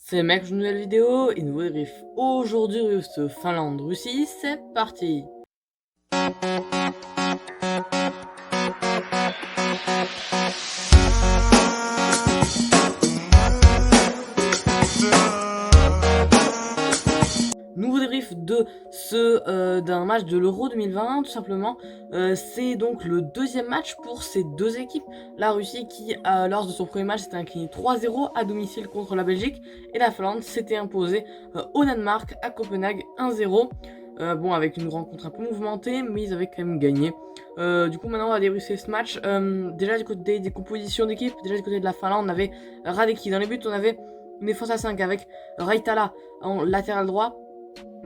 C'est mec, une nouvelle vidéo et nouveau débrief. Aujourd'hui, Finlande-Russie, c'est parti. Nouveau débrief de d'un match de l'Euro 2020, tout simplement. C'est donc le deuxième match pour ces deux équipes. La Russie qui, lors de son premier match, s'était inclinée 3-0 à domicile contre la Belgique. Et la Finlande s'était imposée au Danemark, à Copenhague, 1-0. Bon, avec une rencontre un peu mouvementée, mais ils avaient quand même gagné. Du coup, maintenant, on va débriefer ce match. Déjà, du côté des compositions d'équipe, déjà du côté de la Finlande, on avait Radecki. Dans les buts, on avait une défense à 5 avec Raitala en latéral droit,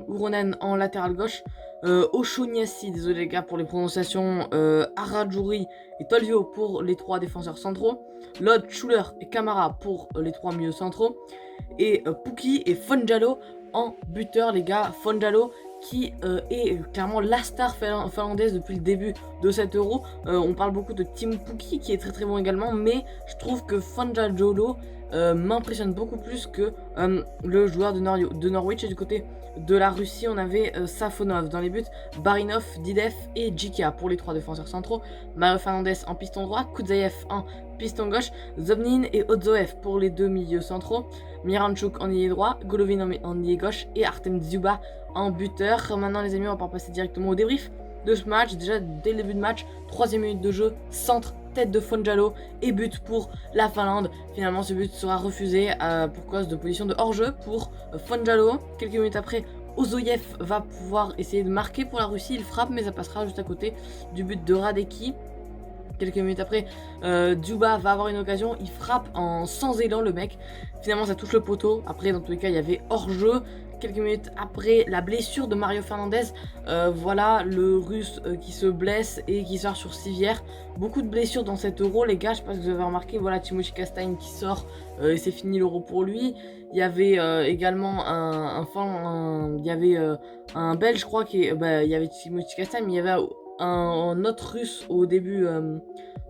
Uronen en latéral gauche, Oshoniasi, désolé les gars pour les prononciations, Arajouri et Tolvio pour les trois défenseurs centraux, Lod, Schuller et Kamara pour les trois milieux centraux, et Pukki et Fonjalo en buteur les gars. Fonjalo qui est clairement la star finlandaise depuis le début de cet Euro. On parle beaucoup de Team Pukki qui est très très bon également, mais je trouve que Fonjalo m'impressionne beaucoup plus que le joueur de Norwich. Et du côté de la Russie, on avait Safonov dans les buts, Barinov, Didev et Djika pour les trois défenseurs centraux, Mario Fernandez en piston droit, Kudzaev en piston gauche, Zobnin et Odzoev pour les deux milieux centraux, Miranchuk en ailier droit, Golovin en ailier gauche et Artem Dzyuba en buteur. Maintenant les amis, on va passer directement au débrief de ce match. Déjà dès le début de match, 3e minute de jeu, centre, tête de Fonjalo et but pour la Finlande. Finalement ce but sera refusé pour cause de position de hors-jeu pour Fonjalo. Quelques minutes après, Ozoyev va pouvoir essayer de marquer pour la Russie, il frappe mais ça passera juste à côté du but de Radecki. Quelques minutes après, Dzyuba va avoir une occasion, il frappe en sans élan le mec. Finalement ça touche le poteau, après dans tous les cas il y avait hors-jeu. Quelques minutes après la blessure de Mario Fernandez, voilà le russe qui se blesse et qui sort sur civière. Beaucoup de blessures dans cet Euro les gars, je sais pas si vous avez remarqué, voilà Timothy Castagne qui sort et c'est fini l'Euro pour lui. Il y avait également il y avait un Belge je crois, il y avait Timothy Castagne, mais il y avait un autre russe au début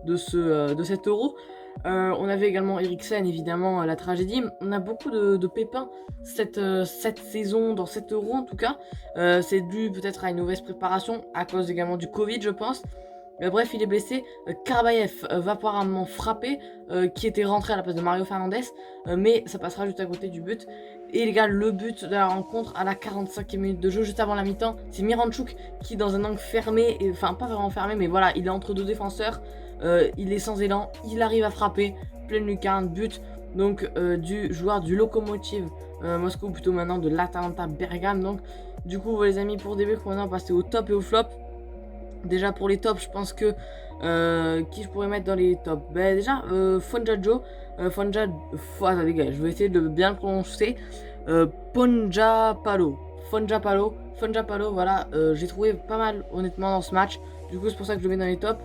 de cet Euro. On avait également Eriksen, évidemment, la tragédie. On a beaucoup de pépins cette saison, dans cet Euro en tout cas. C'est dû peut-être à une mauvaise préparation, à cause également du Covid, je pense. Bref, il est blessé. Karabayev va pouvoir un moment frapper, qui était rentré à la place de Mario Fernandez, mais ça passera juste à côté du but. Et les gars, le but de la rencontre à la 45e minute de jeu, juste avant la mi-temps, c'est Miranchuk qui, dans un angle fermé, enfin pas vraiment fermé, mais voilà, il est entre deux défenseurs, il est sans élan, il arrive à frapper, pleine lucarne, but donc du joueur du Lokomotiv Moscou, plutôt maintenant de l'Atalanta Bergame. Donc du coup les amis, pour début, maintenant on va passer au top et au flop. Déjà pour les tops, je pense que qui je pourrais mettre dans les tops, déjà Fonjajo, attends les gars, je vais essayer de bien le prononcer, Ponjapalo, voilà, j'ai trouvé pas mal honnêtement dans ce match. Du coup c'est pour ça que je le mets dans les tops.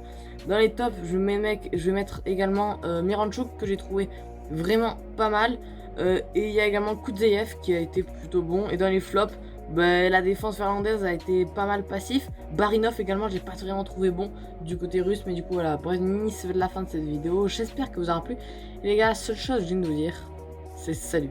Dans les tops, je vais mettre également Miranchuk, que j'ai trouvé vraiment pas mal, et il y a également Kudzaev qui a été plutôt bon. Et dans les flops, la défense finlandaise a été pas mal passif. Barinov également, j'ai pas vraiment trouvé bon du côté russe. Mais du coup voilà, bref, c'est la fin de cette vidéo. J'espère que vous aura plu. Et les gars, la seule chose que je viens de vous dire, c'est salut.